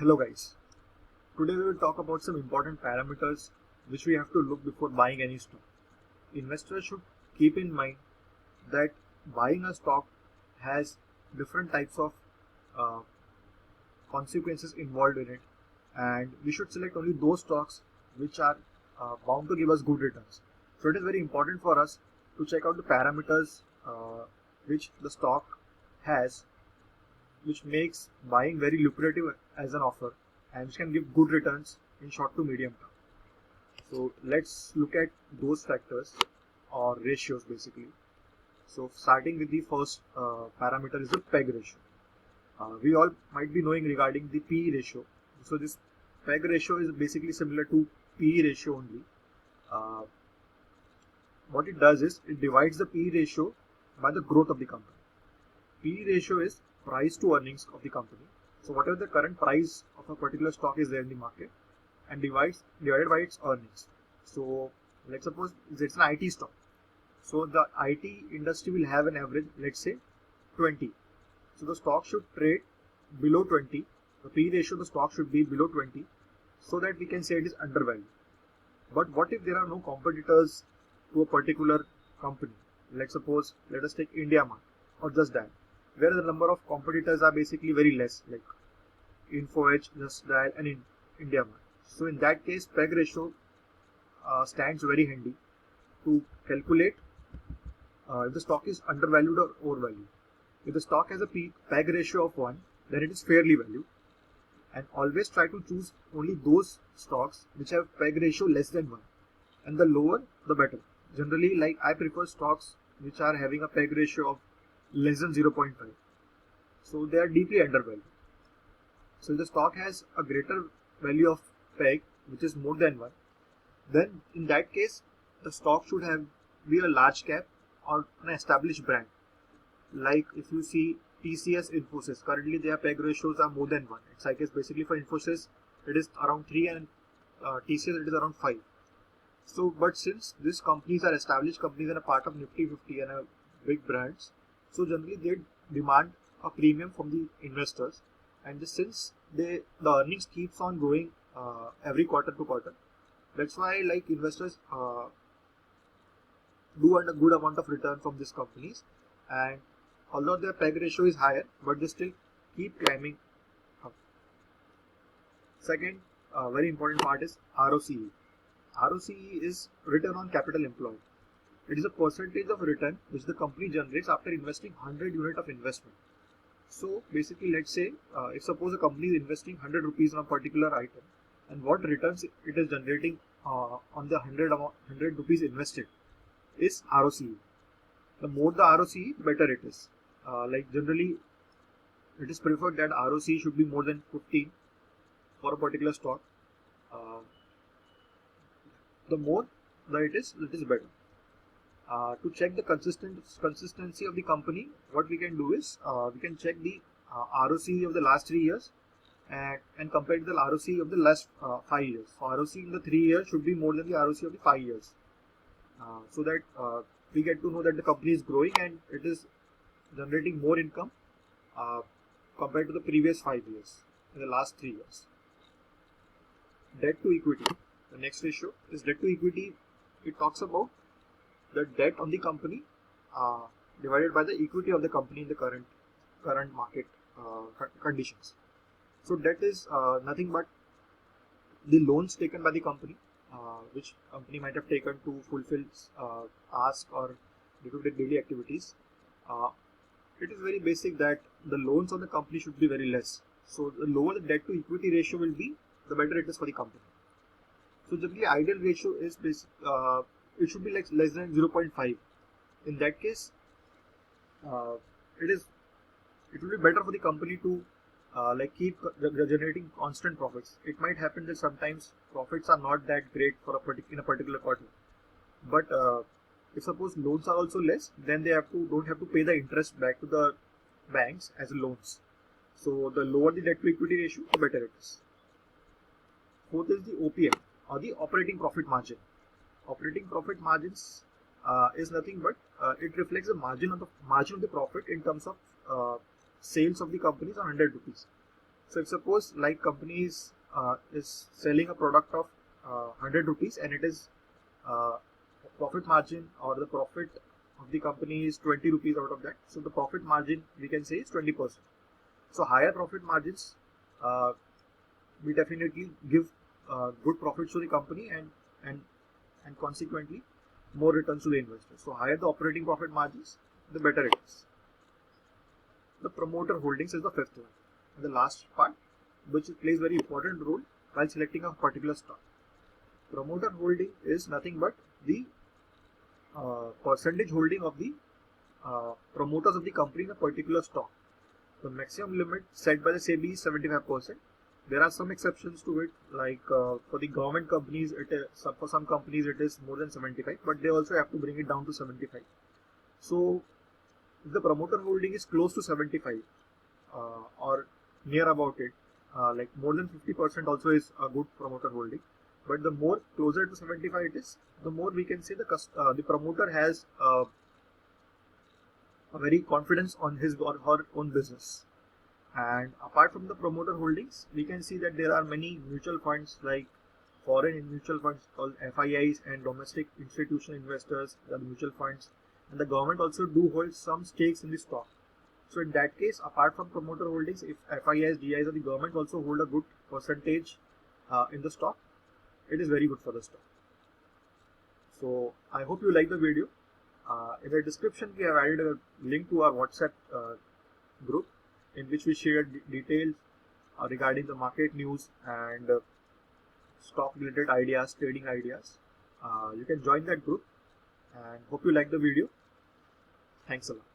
Hello guys, today we will talk about some important parameters which we have to look before buying any stock. Investors should keep in mind that buying a stock has different types of uh, consequences involved in it, and we should select only those stocks which are bound to give us good returns. So it is very important for us to check out the parameters which the stock has, which makes buying very lucrative as an offer and which can give good returns in short to medium term. So let's look at those factors or ratios basically. So starting with the first parameter is the PEG ratio. We all might be knowing regarding the PE ratio. So this PEG ratio is basically similar to PE ratio only. Uh, what it does is it divides the PE ratio by the growth of the company. PE ratio is price to earnings of the company. So whatever the current price of a particular stock is there in the market and divided by its earnings. So let's suppose it's an IT stock. So the IT industry will have an average, let's say 20. So the stock should trade below 20. The PE ratio of the stock should be below 20 so that we can say it is undervalued. But what if there are no competitors to a particular company? Let us take IndiaMart or Just Dial, where the number of competitors are basically very less, like Info Edge, Just Dial, and IndiaMart. So in that case, PEG ratio stands very handy to calculate if the stock is undervalued or overvalued. If the stock has a PEG ratio of 1, then it is fairly valued. And always try to choose only those stocks which have PEG ratio less than 1. And the lower, the better. Generally, like I prefer stocks which are having a PEG ratio of less than 0.5. So they are deeply undervalued. So if the stock has a greater value of PEG, which is more than 1, then in that case, the stock should be a large cap or an established brand. Like if you see TCS, Infosys, currently their PEG ratios are more than 1. It's like basically for Infosys, it is around 3 and TCS it is around 5. So, but since these companies are established companies and a part of Nifty 50 and big brands, so generally they demand a premium from the investors, and since the earnings keeps on growing every quarter to quarter, that's why like investors do earn a good amount of return from these companies, and although their PEG ratio is higher, but they still keep climbing up. Second, very important part is ROCE. ROCE is return on capital employed. It is a percentage of return which the company generates after investing 100 unit of investment. So basically, let's say if suppose a company is investing 100 rupees on a particular item, and what returns it is generating on the 100 rupees invested is ROCE. The more the ROCE, the better it is. Like generally, it is preferred that ROCE should be more than 15 for a particular stock. The more it is better. To check the consistency of the company, what we can do is we can check the ROCE of the last 3 years and compare to the ROCE of the last 5 years. So ROCE in the 3 years should be more than the ROCE of the 5 years, so that we get to know that the company is growing and it is generating more income compared to the previous 5 years in the last 3 years. Debt to equity. The next ratio is debt to equity. It talks about the debt on the company divided by the equity of the company in the current market conditions. So debt is nothing but the loans taken by the company, which company might have taken to fulfill tasks or due to the daily activities. It is very basic that the loans on the company should be very less. So the lower the debt to equity ratio will be, the better it is for the company. So generally ideal ratio is it should be like less than 0.5. In that case, it will be better for the company to keep generating constant profits. It might happen that sometimes profits are not that great in a particular quarter, but if suppose loans are also less, then they don't have to pay the interest back to the banks as loans. So the lower the debt to equity ratio, the better it is. Fourth is the OPM, or the operating profit margin. Operating profit margins is nothing but it reflects the margin of the profit in terms of sales of the companies on 100 rupees. So if suppose like company is selling a product of 100 rupees and it is profit margin or the profit of the company is 20 rupees out of that. So the profit margin we can say is 20%. So higher profit margins we definitely give good profits to the company and consequently more returns to the investors. So higher the operating profit margins, the better it is. The promoter holdings is the fifth one. And the last part, which plays very important role while selecting a particular stock. Promoter holding is nothing but the percentage holding of the promoters of the company in a particular stock. The maximum limit set by the SEBI is 75%. There are some exceptions to it, like for the government companies, for some companies it is more than 75, but they also have to bring it down to 75. So if the promoter holding is close to 75 or near about it, like more than 50% also is a good promoter holding. But the more closer to 75 it is, the more we can say the promoter has a very confidence on his or her own business. And apart from the promoter holdings, we can see that there are many mutual funds like foreign mutual funds called FIIs and domestic institutional investors, the mutual funds, and the government also do hold some stakes in the stock. So in that case, apart from promoter holdings, if FIIs, DIs or the government also hold a good percentage in the stock, it is very good for the stock. So I hope you like the video. In the description, we have added a link to our WhatsApp group in which we share details regarding the market news and stock related ideas, trading ideas. You can join that group and hope you like the video. Thanks a lot.